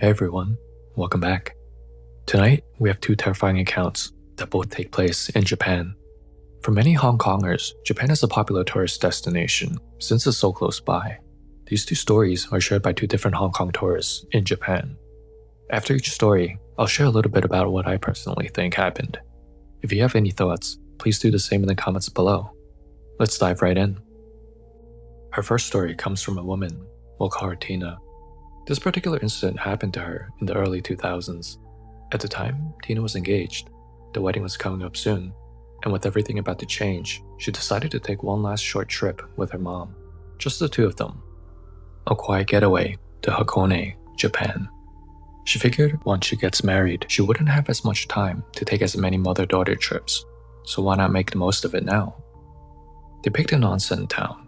Hey everyone, welcome back. Tonight, we have two terrifying accounts that both take place in Japan. For many Hong Kongers, Japan is a popular tourist destination since it's so close by. These two stories are shared by two different Hong Kong tourists in Japan. After each story, I'll share a little bit about what I personally think happened. If you have any thoughts, please do the same in the comments below. Let's dive right in. Her first story comes from a woman, we'll call her Tina. This particular incident happened to her in the early 2000s. At the time, Tina was engaged. The wedding was coming up soon, and with everything about to change, she decided to take one last short trip with her mom, just the two of them. A quiet getaway to Hakone, Japan. She figured once she gets married, she wouldn't have as much time to take as many mother-daughter trips, so why not make the most of it now? They picked an onsen town,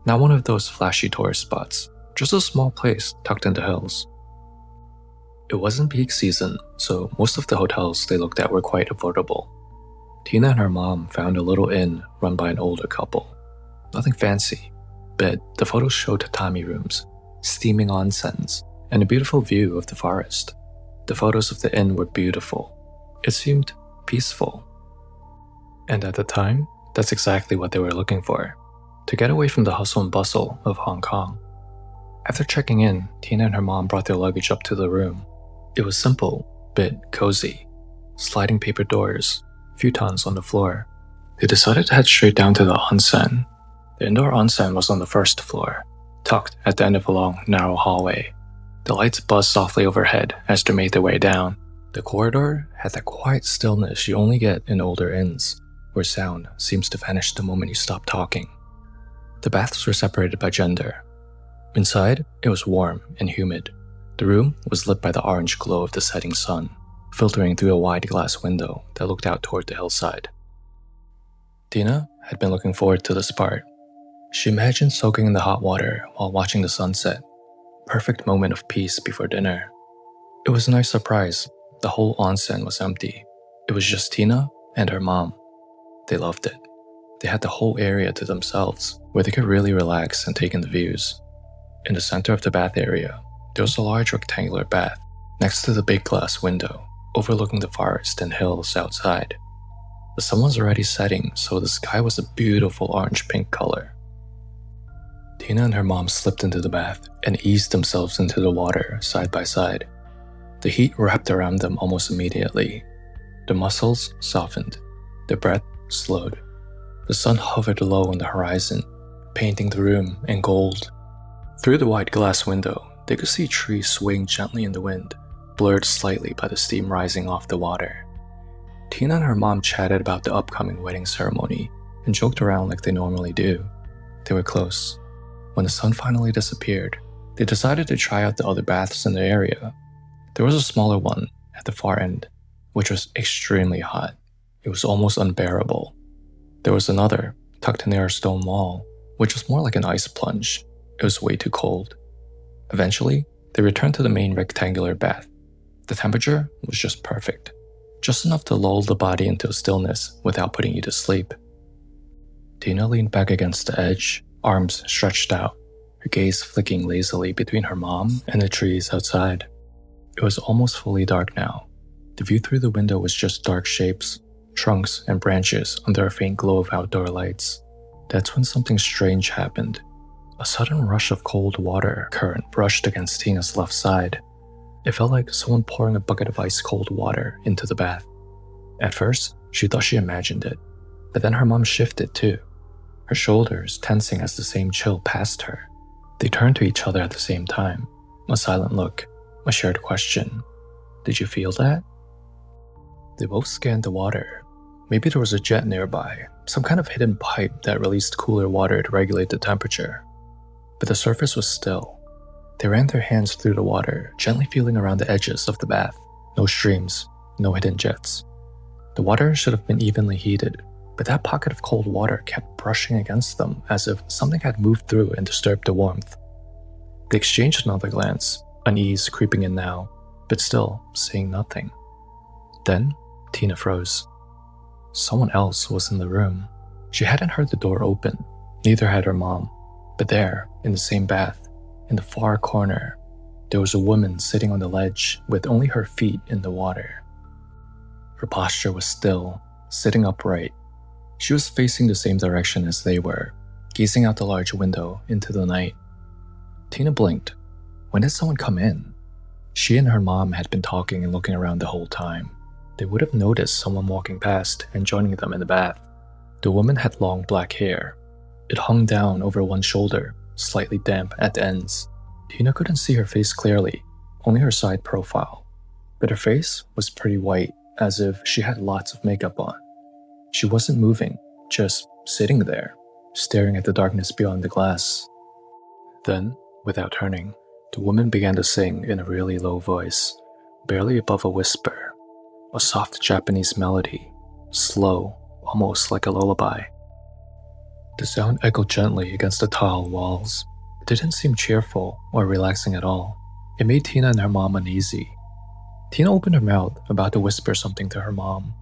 not one of those flashy tourist spots, just a small place tucked in the hills. It wasn't peak season, so most of the hotels they looked at were quite affordable. Tina and her mom found a little inn run by an older couple. Nothing fancy, but the photos showed tatami rooms, steaming onsens, and a beautiful view of the forest. The photos of the inn were beautiful. It seemed peaceful. And at the time, that's exactly what they were looking for, to get away from the hustle and bustle of Hong Kong. After checking in, Tina and her mom brought their luggage up to the room. It was simple, but cozy. Sliding paper doors, futons on the floor. They decided to head straight down to the onsen. The indoor onsen was on the first floor, tucked at the end of a long, narrow hallway. The lights buzzed softly overhead as they made their way down. The corridor had that quiet stillness you only get in older inns, where sound seems to vanish the moment you stop talking. The baths were separated by gender. Inside, it was warm and humid. The room was lit by the orange glow of the setting sun, filtering through a wide glass window that looked out toward the hillside. Tina had been looking forward to this part. She imagined soaking in the hot water while watching the sunset. Perfect moment of peace before dinner. It was a nice surprise. The whole onsen was empty. It was just Tina and her mom. They loved it. They had the whole area to themselves, where they could really relax and take in the views. In the center of the bath area, there was a large rectangular bath next to the big glass window, overlooking the forest and hills outside. The sun was already setting, so the sky was a beautiful orange-pink color. Tina and her mom slipped into the bath and eased themselves into the water side by side. The heat wrapped around them almost immediately. Their muscles softened. Their breath slowed. The sun hovered low on the horizon, painting the room in gold. Through the wide glass window, they could see trees swaying gently in the wind, blurred slightly by the steam rising off the water. Tina and her mom chatted about the upcoming wedding ceremony and joked around like they normally do. They were close. When the sun finally disappeared, they decided to try out the other baths in the area. There was a smaller one at the far end, which was extremely hot. It was almost unbearable. There was another, tucked near a stone wall, which was more like an ice plunge. It was way too cold. Eventually, they returned to the main rectangular bath. The temperature was just perfect, just enough to lull the body into stillness without putting you to sleep. Tina leaned back against the edge, arms stretched out, her gaze flicking lazily between her mom and the trees outside. It was almost fully dark now. The view through the window was just dark shapes, trunks and branches under a faint glow of outdoor lights. That's when something strange happened. A sudden rush of cold water current brushed against Tina's left side. It felt like someone pouring a bucket of ice-cold water into the bath. At first, she thought she imagined it, but then her mom shifted too, her shoulders tensing as the same chill passed her. They turned to each other at the same time, a silent look, a shared question. Did you feel that? They both scanned the water. Maybe there was a jet nearby, some kind of hidden pipe that released cooler water to regulate the temperature. But the surface was still. They ran their hands through the water, gently feeling around the edges of the bath. No streams, no hidden jets. The water should have been evenly heated, but that pocket of cold water kept brushing against them as if something had moved through and disturbed the warmth. They exchanged another glance, unease creeping in now, but still saying nothing. Then, Tina froze. Someone else was in the room. She hadn't heard the door open, neither had her mom. But there, in the same bath, in the far corner, There was a woman sitting on the ledge with only her feet in the water. Her posture was still, sitting upright. She was facing the same direction as they were, gazing out the large window into the night. Tina blinked. When did someone come in? She and her mom had been talking and looking around the whole time. They would have noticed someone walking past and joining them in the bath. The woman had long black hair. It hung down over one shoulder, slightly damp at the ends. Tina couldn't see her face clearly, only her side profile. But her face was pretty white, as if she had lots of makeup on. She wasn't moving, just sitting there, staring at the darkness beyond the glass. Then, without turning, the woman began to sing in a really low voice, barely above a whisper. A soft Japanese melody, slow, almost like a lullaby. The sound echoed gently against the tile walls. It didn't seem cheerful or relaxing at all. It made Tina and her mom uneasy. Tina opened her mouth, about to whisper something to her mom.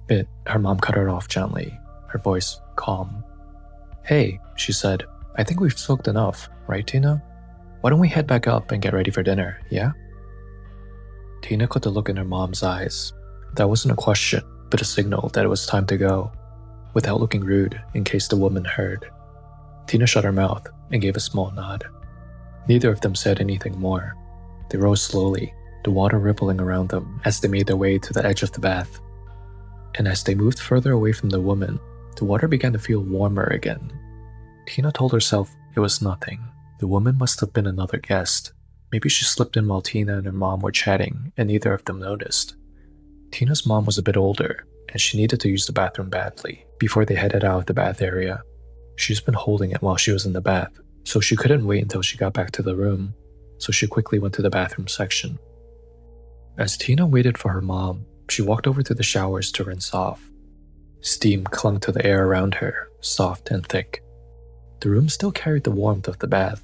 But her mom cut her off gently, her voice calm. "Hey," she said, "I think we've soaked enough, right, Tina? Why don't we head back up and get ready for dinner, yeah?" Tina caught the look in her mom's eyes. That wasn't a question, but a signal that it was time to go, without looking rude in case the woman heard. Tina shut her mouth and gave a small nod. Neither of them said anything more. They rose slowly, the water rippling around them as they made their way to the edge of the bath. And as they moved further away from the woman, the water began to feel warmer again. Tina told herself it was nothing. The woman must have been another guest. Maybe she slipped in while Tina and her mom were chatting and neither of them noticed. Tina's mom was a bit older, and she needed to use the bathroom badly before they headed out of the bath area. She's been holding it while she was in the bath, so she couldn't wait until she got back to the room, so she quickly went to the bathroom section. As Tina waited for her mom, she walked over to the showers to rinse off. Steam clung to the air around her, soft and thick. The room still carried the warmth of the bath.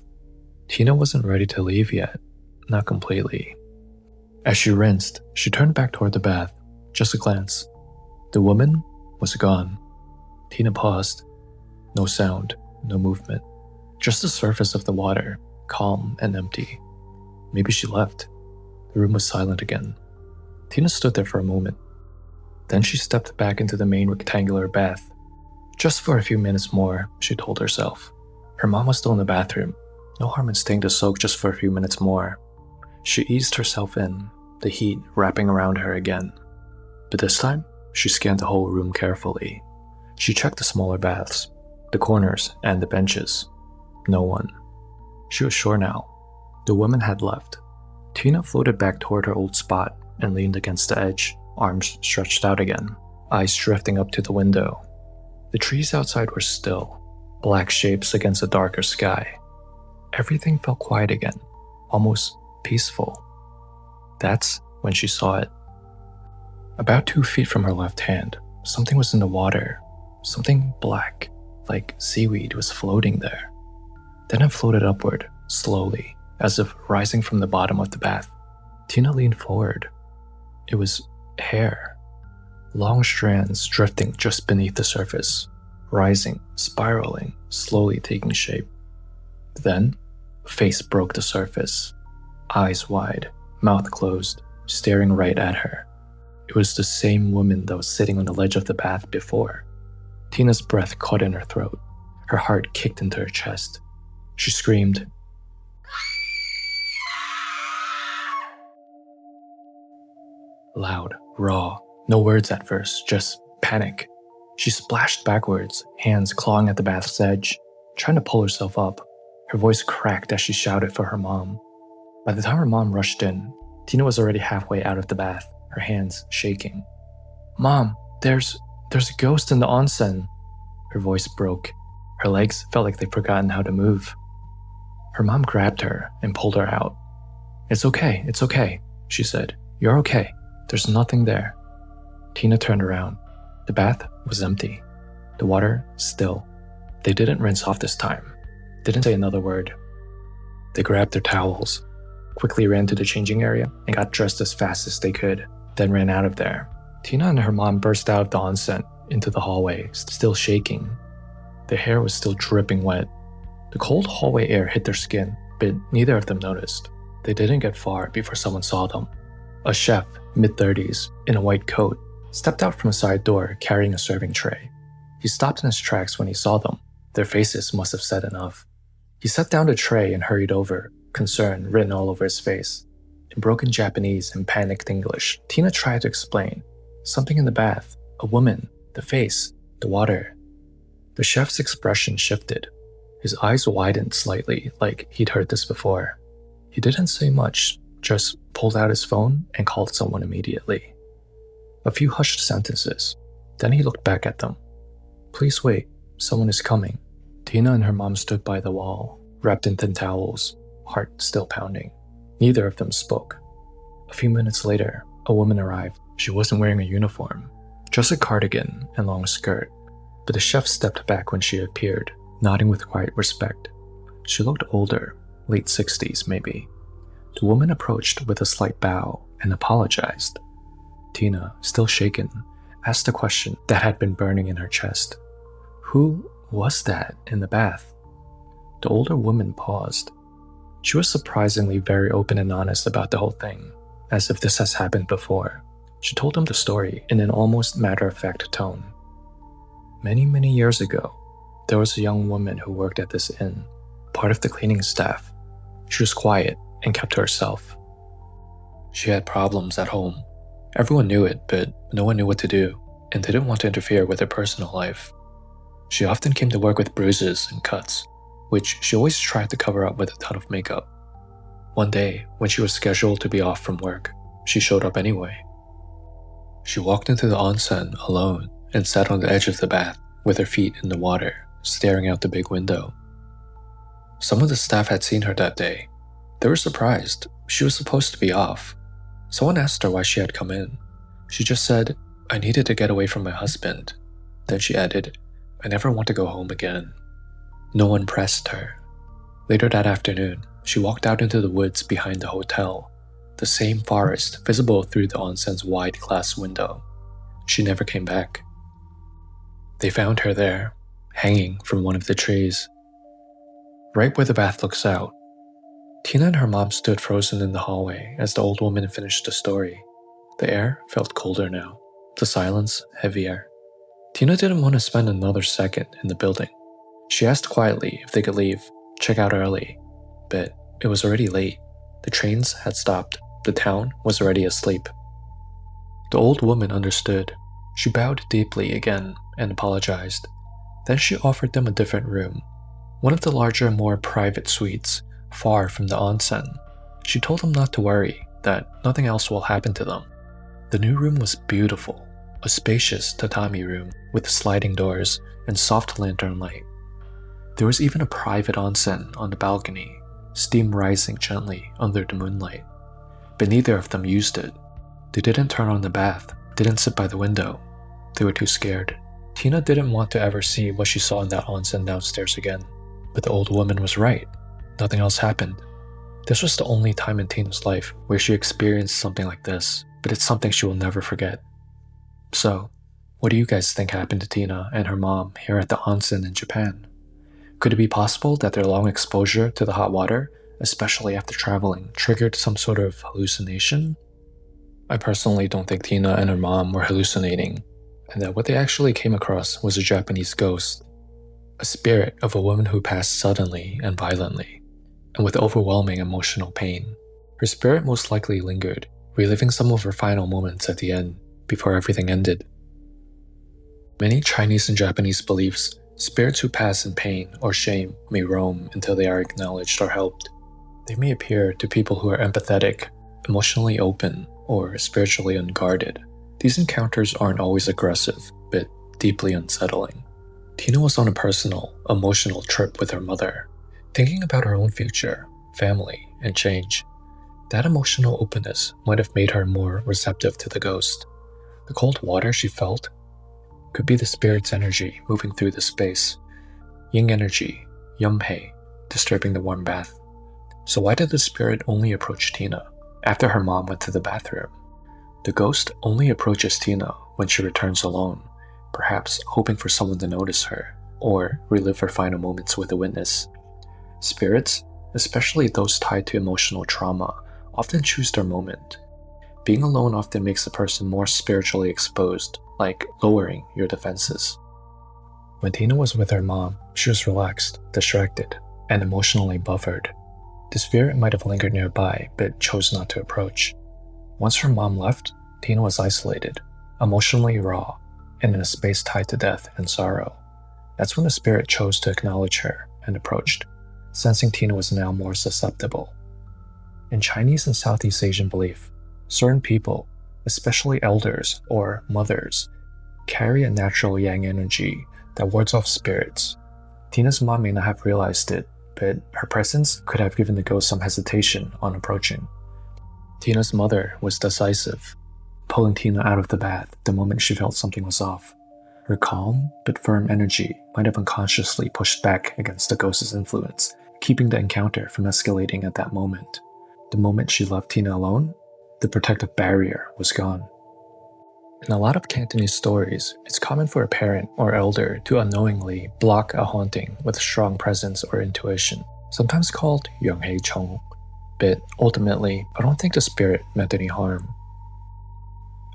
Tina wasn't ready to leave yet, not completely. As she rinsed, she turned back toward the bath, just a glance. The woman was gone. Tina paused. No sound, no movement. Just the surface of the water, calm and empty. Maybe she left. The room was silent again. Tina stood there for a moment. Then she stepped back into the main rectangular bath. Just for a few minutes more, she told herself. Her mom was still in the bathroom. No harm in staying to soak just for a few minutes more. She eased herself in, the heat wrapping around her again. But this time, she scanned the whole room carefully. She checked the smaller baths, the corners, and the benches. No one. She was sure now. The woman had left. Tina floated back toward her old spot and leaned against the edge, arms stretched out again, eyes drifting up to the window. The trees outside were still, black shapes against a darker sky. Everything felt quiet again, almost peaceful. That's when she saw it. About 2 feet from her left hand, something was in the water. Something black, like seaweed, was floating there. Then it floated upward, slowly, as if rising from the bottom of the bath. Tina leaned forward. It was hair. Long strands drifting just beneath the surface, rising, spiraling, slowly taking shape. Then, a face broke the surface. Eyes wide, mouth closed, staring right at her. It was the same woman that was sitting on the ledge of the bath before. Tina's breath caught in her throat. Her heart kicked into her chest. She screamed. Loud, raw, no words at first, just panic. She splashed backwards, hands clawing at the bath's edge, trying to pull herself up. Her voice cracked as she shouted for her mom. By the time her mom rushed in, Tina was already halfway out of the bath, her hands shaking. "Mom, there's a ghost in the onsen." Her voice broke. Her legs felt like they'd forgotten how to move. Her mom grabbed her and pulled her out. It's okay, she said. "You're okay. There's nothing there." Tina turned around. The bath was empty. The water still. They didn't rinse off this time. Didn't say another word. They grabbed their towels, quickly ran to the changing area, and got dressed as fast as they could, then ran out of there. Tina and her mom burst out of the onsen into the hallway, still shaking. Their hair was still dripping wet. The cold hallway air hit their skin, but neither of them noticed. They didn't get far before someone saw them. A chef, mid-30s, in a white coat, stepped out from a side door carrying a serving tray. He stopped in his tracks when he saw them. Their faces must have said enough. He set down the tray and hurried over, concern written all over his face. In broken Japanese and panicked English, Tina tried to explain. Something in the bath, a woman, the face, the water. The chef's expression shifted. His eyes widened slightly, like he'd heard this before. He didn't say much, just pulled out his phone and called someone immediately. A few hushed sentences. Then he looked back at them. "Please wait, someone is coming." Tina and her mom stood by the wall, wrapped in thin towels, heart still pounding. Neither of them spoke. A few minutes later, a woman arrived. She wasn't wearing a uniform, just a cardigan and long skirt. But the chef stepped back when she appeared, nodding with quiet respect. She looked older, late 60s maybe. The woman approached with a slight bow and apologized. Tina, still shaken, asked a question that had been burning in her chest. Who was that in the bath? The older woman paused. She was surprisingly very open and honest about the whole thing, as if this has happened before. She told him the story in an almost matter-of-fact tone. Many years ago, there was a young woman who worked at this inn, part of the cleaning staff. She was quiet and kept to herself. She had problems at home. Everyone knew it, but no one knew what to do, and didn't want to interfere with her personal life. She often came to work with bruises and cuts, which she always tried to cover up with a ton of makeup. One day, when she was scheduled to be off from work, she showed up anyway. She walked into the onsen alone and sat on the edge of the bath with her feet in the water, staring out the big window. Some of the staff had seen her that day. They were surprised. She was supposed to be off. Someone asked her why she had come in. She just said, "I needed to get away from my husband." Then she added, "I never want to go home again." No one pressed her. Later that afternoon, she walked out into the woods behind the hotel, the same forest visible through the onsen's wide glass window. She never came back. They found her there, hanging from one of the trees, right where the bath looks out. Tina and her mom stood frozen in the hallway as the old woman finished the story. The air felt colder now, the silence heavier. Tina didn't want to spend another second in the building. She asked quietly if they could leave, check out early, but it was already late. The trains had stopped. The town was already asleep. The old woman understood. She bowed deeply again and apologized. Then she offered them a different room, one of the larger, more private suites, far from the onsen. She told them not to worry, that nothing else will happen to them. The new room was beautiful, a spacious tatami room with sliding doors and soft lantern light. There was even a private onsen on the balcony, steam rising gently under the moonlight. But neither of them used it. They didn't turn on the bath, didn't sit by the window. They were too scared. Tina didn't want to ever see what she saw in that onsen downstairs again. But the old woman was right. Nothing else happened. This was the only time in Tina's life where she experienced something like this, but it's something she will never forget. So, what do you guys think happened to Tina and her mom here at the onsen in Japan? Could it be possible that their long exposure to the hot water, especially after traveling, triggered some sort of hallucination? I personally don't think Tina and her mom were hallucinating, and that what they actually came across was a Japanese ghost, a spirit of a woman who passed suddenly and violently, and with overwhelming emotional pain. Her spirit most likely lingered, reliving some of her final moments at the end, before everything ended. Many Chinese and Japanese beliefs, spirits who pass in pain or shame may roam until they are acknowledged or helped. They may appear to people who are empathetic, emotionally open, or spiritually unguarded. These encounters aren't always aggressive, but deeply unsettling. Tina was on a personal, emotional trip with her mother, thinking about her own future, family, and change. That emotional openness might have made her more receptive to the ghost. The cold water she felt could be the spirit's energy moving through the space. Yin energy, yumhei, disturbing the warm bath. So why did the spirit only approach Tina after her mom went to the bathroom? The ghost only approaches Tina when she returns alone, perhaps hoping for someone to notice her, or relive her final moments with a witness. Spirits, especially those tied to emotional trauma, often choose their moment. Being alone often makes a person more spiritually exposed, like lowering your defenses. When Tina was with her mom, she was relaxed, distracted, and emotionally buffered. The spirit might have lingered nearby, but chose not to approach. Once her mom left, Tina was isolated, emotionally raw, and in a space tied to death and sorrow. That's when the spirit chose to acknowledge her and approached, sensing Tina was now more susceptible. In Chinese and Southeast Asian belief, certain people, especially elders or mothers, carry a natural yang energy that wards off spirits. Tina's mom may not have realized it, but her presence could have given the ghost some hesitation on approaching. Tina's mother was decisive, pulling Tina out of the bath the moment she felt something was off. Her calm but firm energy might have unconsciously pushed back against the ghost's influence, keeping the encounter from escalating at that moment. The moment she left Tina alone, the protective barrier was gone. In a lot of Cantonese stories, it's common for a parent or elder to unknowingly block a haunting with a strong presence or intuition, sometimes called Yonghei Chong. But ultimately, I don't think the spirit meant any harm.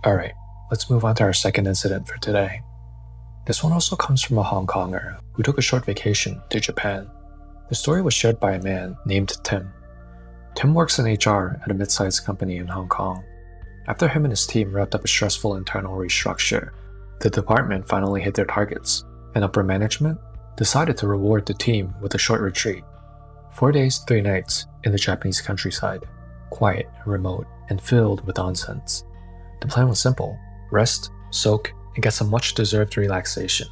Alright, let's move on to our second incident for today. This one also comes from a Hong Konger who took a short vacation to Japan. The story was shared by a man named Tim. Tim works in HR at a mid-sized company in Hong Kong. After him and his team wrapped up a stressful internal restructure, the department finally hit their targets, and upper management decided to reward the team with a short retreat. 4 days, 3 nights in the Japanese countryside, quiet, remote, and filled with onsens. The plan was simple: rest, soak, and get some much-deserved relaxation.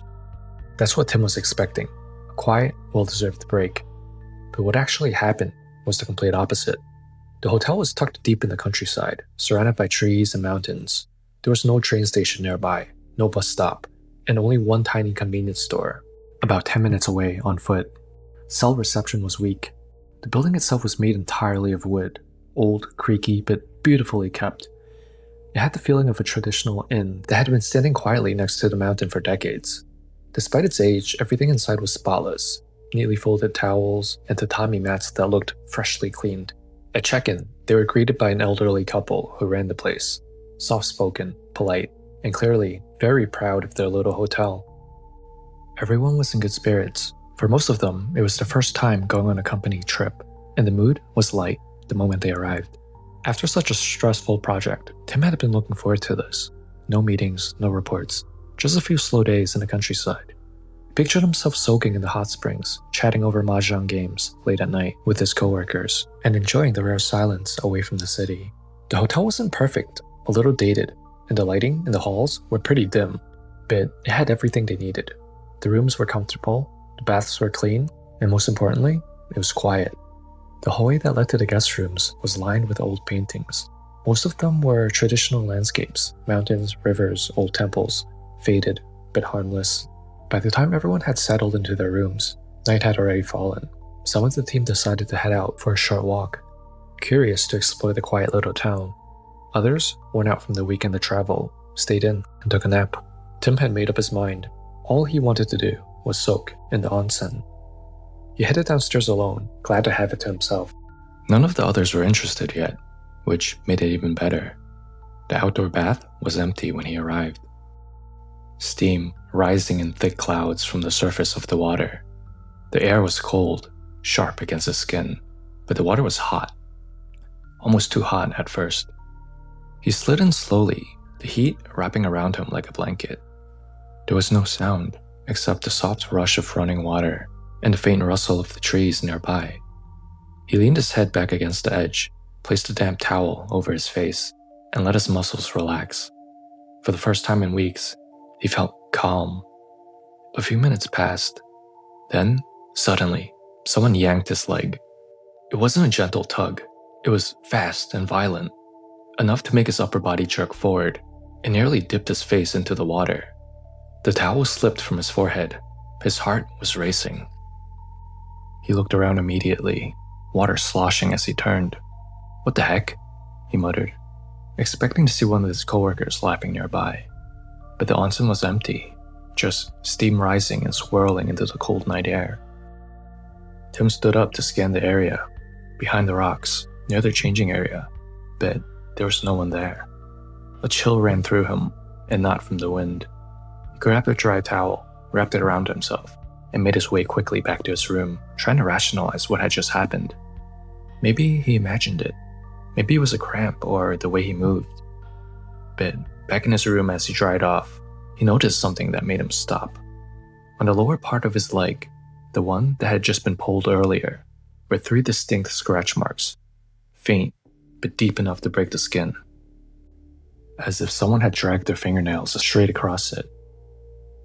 That's what Tim was expecting, a quiet, well-deserved break. But what actually happened was the complete opposite. The hotel was tucked deep in the countryside, surrounded by trees and mountains. There was no train station nearby, no bus stop, and only one tiny convenience store, about 10 minutes away on foot. Cell reception was weak. The building itself was made entirely of wood, old, creaky, but beautifully kept. It had the feeling of a traditional inn that had been standing quietly next to the mountain for decades. Despite its age, everything inside was spotless: neatly folded towels and tatami mats that looked freshly cleaned. At check-in, they were greeted by an elderly couple who ran the place, soft-spoken, polite, and clearly very proud of their little hotel. Everyone was in good spirits. For most of them, it was their first time going on a company trip, and the mood was light the moment they arrived. After such a stressful project, Tim had been looking forward to this. No meetings, no reports, just a few slow days in the countryside. He pictured himself soaking in the hot springs, chatting over mahjong games late at night with his coworkers, and enjoying the rare silence away from the city. The hotel wasn't perfect, a little dated, and the lighting in the halls were pretty dim, but it had everything they needed. The rooms were comfortable, the baths were clean, and most importantly, it was quiet. The hallway that led to the guest rooms was lined with old paintings. Most of them were traditional landscapes: mountains, rivers, old temples, faded but harmless. By the time everyone had settled into their rooms, night had already fallen. Some of the team decided to head out for a short walk, curious to explore the quiet little town. Others, worn out from the weekend of travel, stayed in and took a nap. Tim had made up his mind. All he wanted to do was soak in the onsen. He headed downstairs alone, glad to have it to himself. None of the others were interested yet, which made it even better. The outdoor bath was empty when he arrived. Steam rising in thick clouds from the surface of the water. The air was cold, sharp against his skin, but the water was hot. Almost too hot at first. He slid in slowly, the heat wrapping around him like a blanket. There was no sound, except the soft rush of running water and the faint rustle of the trees nearby. He leaned his head back against the edge, placed a damp towel over his face, and let his muscles relax. For the first time in weeks, he felt calm. A few minutes passed. Then, suddenly, someone yanked his leg. It wasn't a gentle tug. It was fast and violent, enough to make his upper body jerk forward and nearly dipped his face into the water. The towel slipped from his forehead. His heart was racing. He looked around immediately, water sloshing as he turned. "What the heck?" he muttered, expecting to see one of his coworkers laughing nearby. But the onsen was empty, just steam rising and swirling into the cold night air. Tim stood up to scan the area, behind the rocks, near the changing area, but there was no one there. A chill ran through him, and not from the wind. He grabbed a dry towel, wrapped it around himself, and made his way quickly back to his room, trying to rationalize what had just happened. Maybe he imagined it. Maybe it was a cramp or the way he moved. But back in his room as he dried off, he noticed something that made him stop. On the lower part of his leg, the one that had just been pulled earlier, were 3 distinct scratch marks, faint but deep enough to break the skin. As if someone had dragged their fingernails straight across it.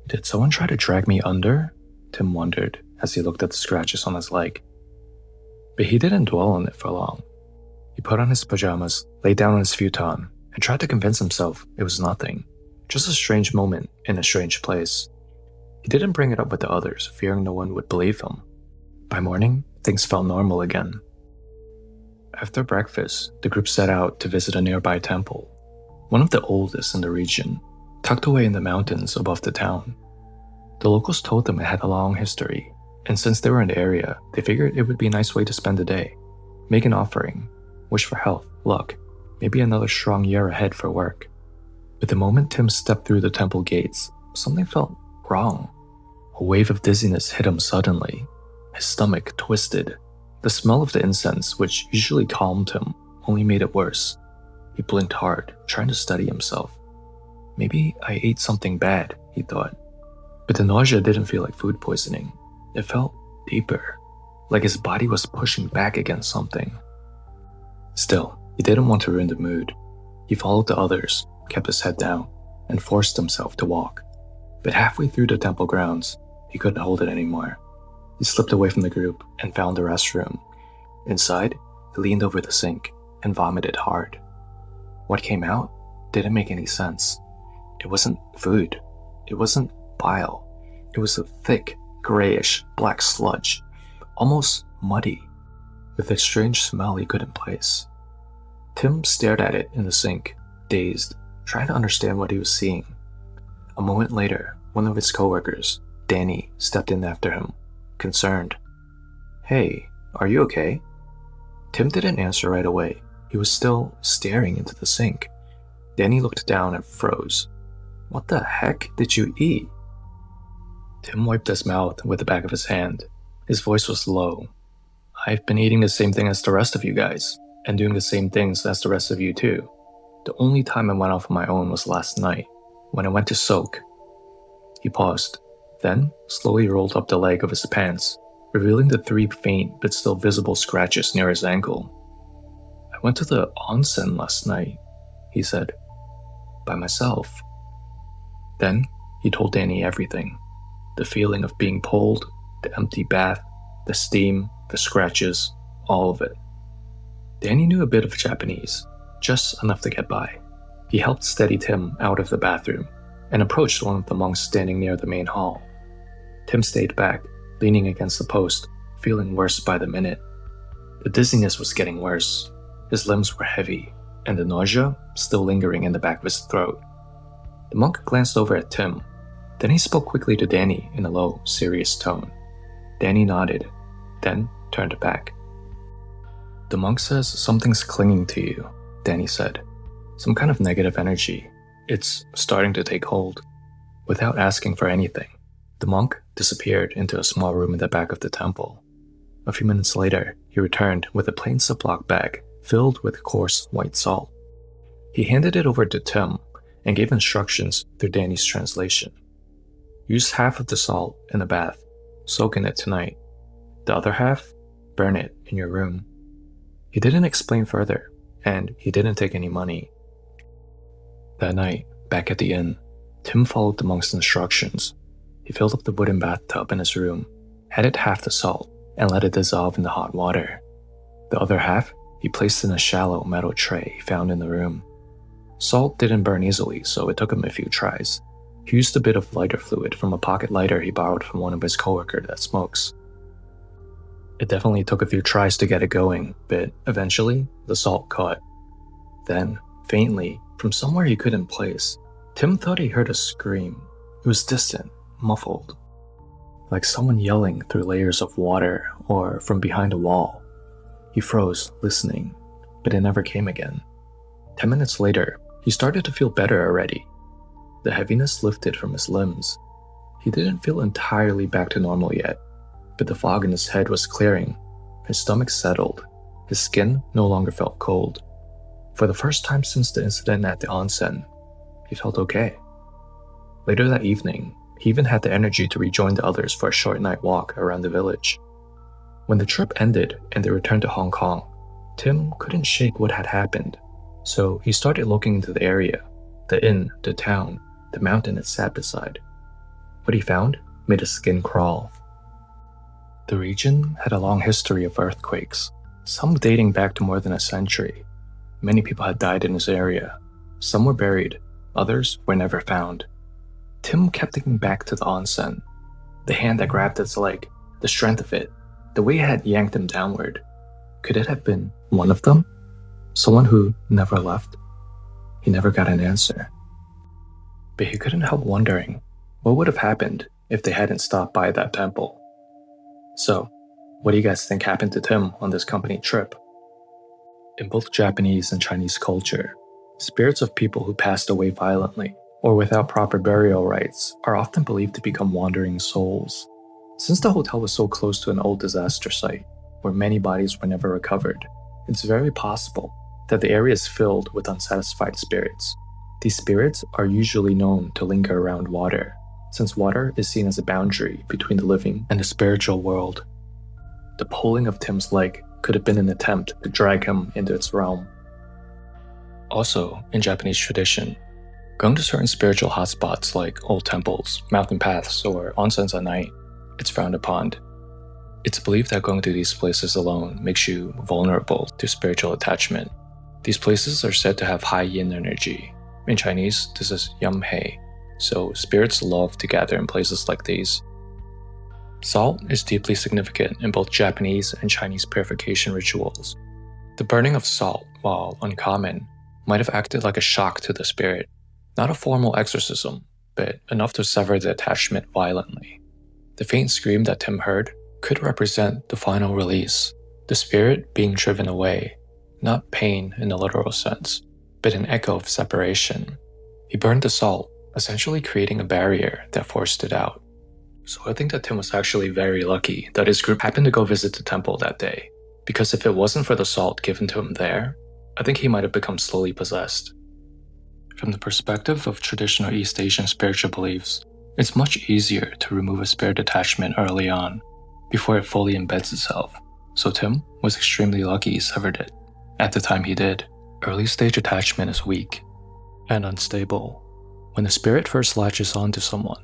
Did someone try to drag me under? Tim wondered as he looked at the scratches on his leg. But he didn't dwell on it for long. He put on his pajamas, lay down on his futon, and tried to convince himself it was nothing, just a strange moment in a strange place. He didn't bring it up with the others, fearing no one would believe him. By morning, things felt normal again. After breakfast, the group set out to visit a nearby temple, one of the oldest in the region, tucked away in the mountains above the town. The locals told them it had a long history, and since they were in the area, they figured it would be a nice way to spend the day. Make an offering, wish for health, luck, maybe another strong year ahead for work. But the moment Tim stepped through the temple gates, something felt wrong. A wave of dizziness hit him suddenly. His stomach twisted. The smell of the incense, which usually calmed him, only made it worse. He blinked hard, trying to steady himself. Maybe I ate something bad, he thought. But the nausea didn't feel like food poisoning. It felt deeper, like his body was pushing back against something. Still, he didn't want to ruin the mood. He followed the others, kept his head down, and forced himself to walk. But halfway through the temple grounds, he couldn't hold it anymore. He slipped away from the group and found the restroom. Inside, he leaned over the sink and vomited hard. What came out didn't make any sense. It wasn't food. It wasn't bile. It was a thick, grayish, black sludge, almost muddy, with a strange smell he couldn't place. Tim stared at it in the sink, dazed, trying to understand what he was seeing. A moment later, one of his coworkers, Danny, stepped in after him, concerned. "Hey, are you okay?" Tim didn't answer right away. He was still staring into the sink. Danny looked down and froze. "What the heck did you eat?" Tim wiped his mouth with the back of his hand. His voice was low. "I've been eating the same thing as the rest of you guys, and doing the same things as the rest of you too. The only time I went off on my own was last night, when I went to soak." He paused, then slowly rolled up the leg of his pants, revealing the 3 faint but still visible scratches near his ankle. "I went to the onsen last night," he said, "by myself." Then he told Danny everything. The feeling of being pulled, the empty bath, the steam, the scratches, all of it. Danny knew a bit of Japanese, just enough to get by. He helped steady Tim out of the bathroom and approached one of the monks standing near the main hall. Tim stayed back, leaning against the post, feeling worse by the minute. The dizziness was getting worse. His limbs were heavy, and the nausea still lingering in the back of his throat. The monk glanced over at Tim. Then he spoke quickly to Danny in a low, serious tone. Danny nodded, then turned back. "The monk says something's clinging to you," Danny said. "Some kind of negative energy. It's starting to take hold." Without asking for anything, the monk disappeared into a small room in the back of the temple. A few minutes later, he returned with a plain Ziploc bag filled with coarse white salt. He handed it over to Tim and gave instructions through Danny's translation. "Use half of the salt in a bath, soak in it tonight. The other half, burn it in your room." He didn't explain further, and he didn't take any money. That night, back at the inn, Tim followed the monk's instructions. He filled up the wooden bathtub in his room, added half the salt, and let it dissolve in the hot water. The other half, he placed in a shallow metal tray he found in the room. Salt didn't burn easily, so it took him a few tries. He used a bit of lighter fluid from a pocket lighter he borrowed from one of his coworkers that smokes. It definitely took a few tries to get it going, but eventually, the salt caught. Then, faintly, from somewhere he couldn't place, Tim thought he heard a scream. It was distant, muffled, like someone yelling through layers of water or from behind a wall. He froze, listening, but it never came again. 10 minutes later, he started to feel better already. The heaviness lifted from his limbs. He didn't feel entirely back to normal yet, but the fog in his head was clearing. His stomach settled. His skin no longer felt cold. For the first time since the incident at the onsen, he felt okay. Later that evening, he even had the energy to rejoin the others for a short night walk around the village. When the trip ended and they returned to Hong Kong, Tim couldn't shake what had happened, so he started looking into the area, the inn, the town, the mountain it sat beside. What he found made his skin crawl. The region had a long history of earthquakes, some dating back to more than a century. Many people had died in this area. Some were buried, others were never found. Tim kept thinking back to the onsen, the hand that grabbed his leg, the strength of it, the way it had yanked him downward. Could it have been one of them? Someone who never left? He never got an answer. But he couldn't help wondering, what would have happened if they hadn't stopped by that temple? So, what do you guys think happened to Tim on this company trip? In both Japanese and Chinese culture, spirits of people who passed away violently or without proper burial rites are often believed to become wandering souls. Since the hotel was so close to an old disaster site, where many bodies were never recovered, it's very possible that the area is filled with unsatisfied spirits. These spirits are usually known to linger around water, since water is seen as a boundary between the living and the spiritual world. The pulling of Tim's leg could have been an attempt to drag him into its realm. Also, in Japanese tradition, going to certain spiritual hotspots like old temples, mountain paths, or onsens at night, it's frowned upon. It's believed that going to these places alone makes you vulnerable to spiritual attachment. These places are said to have high yin energy. In Chinese, this is yamhei, so spirits love to gather in places like these. Salt is deeply significant in both Japanese and Chinese purification rituals. The burning of salt, while uncommon, might have acted like a shock to the spirit. Not a formal exorcism, but enough to sever the attachment violently. The faint scream that Tim heard could represent the final release, the spirit being driven away, not pain in a literal sense, but an echo of separation. He burned the salt, essentially creating a barrier that forced it out. So I think that Tim was actually very lucky that his group happened to go visit the temple that day, because if it wasn't for the salt given to him there, I think he might have become slowly possessed. From the perspective of traditional East Asian spiritual beliefs, it's much easier to remove a spirit attachment early on, before it fully embeds itself. So Tim was extremely lucky he severed it. At the time he did. Early stage attachment is weak and unstable. When the spirit first latches onto someone,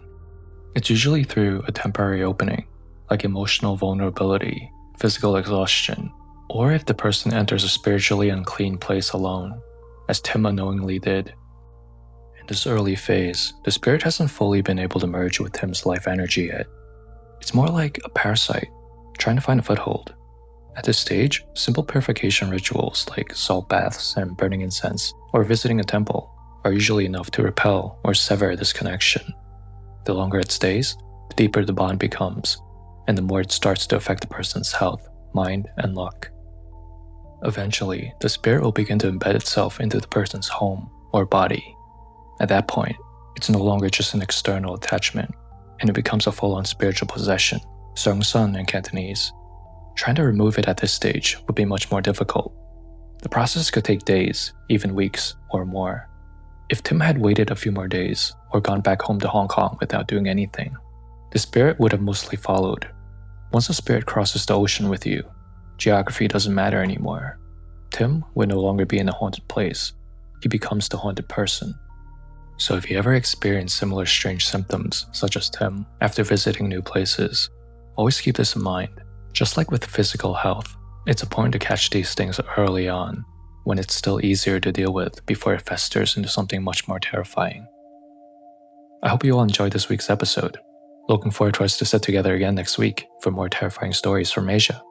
it's usually through a temporary opening, like emotional vulnerability, physical exhaustion, or if the person enters a spiritually unclean place alone, as Tim unknowingly did. In this early phase, the spirit hasn't fully been able to merge with Tim's life energy yet. It's more like a parasite, trying to find a foothold. At this stage, simple purification rituals like salt baths and burning incense or visiting a temple are usually enough to repel or sever this connection. The longer it stays, the deeper the bond becomes, and the more it starts to affect the person's health, mind, and luck. Eventually, the spirit will begin to embed itself into the person's home or body. At that point, it's no longer just an external attachment, and it becomes a full-on spiritual possession, seongsun in Cantonese. Trying to remove it at this stage would be much more difficult. The process could take days, even weeks, or more. If Tim had waited a few more days, or gone back home to Hong Kong without doing anything, the spirit would have mostly followed. Once a spirit crosses the ocean with you, geography doesn't matter anymore. Tim would no longer be in a haunted place. He becomes the haunted person. So if you ever experience similar strange symptoms, such as Tim, after visiting new places, always keep this in mind. Just like with physical health, it's important to catch these things early on, when it's still easier to deal with before it festers into something much more terrifying. I hope you all enjoyed this week's episode. Looking forward to us to sit together again next week for more terrifying stories from Asia.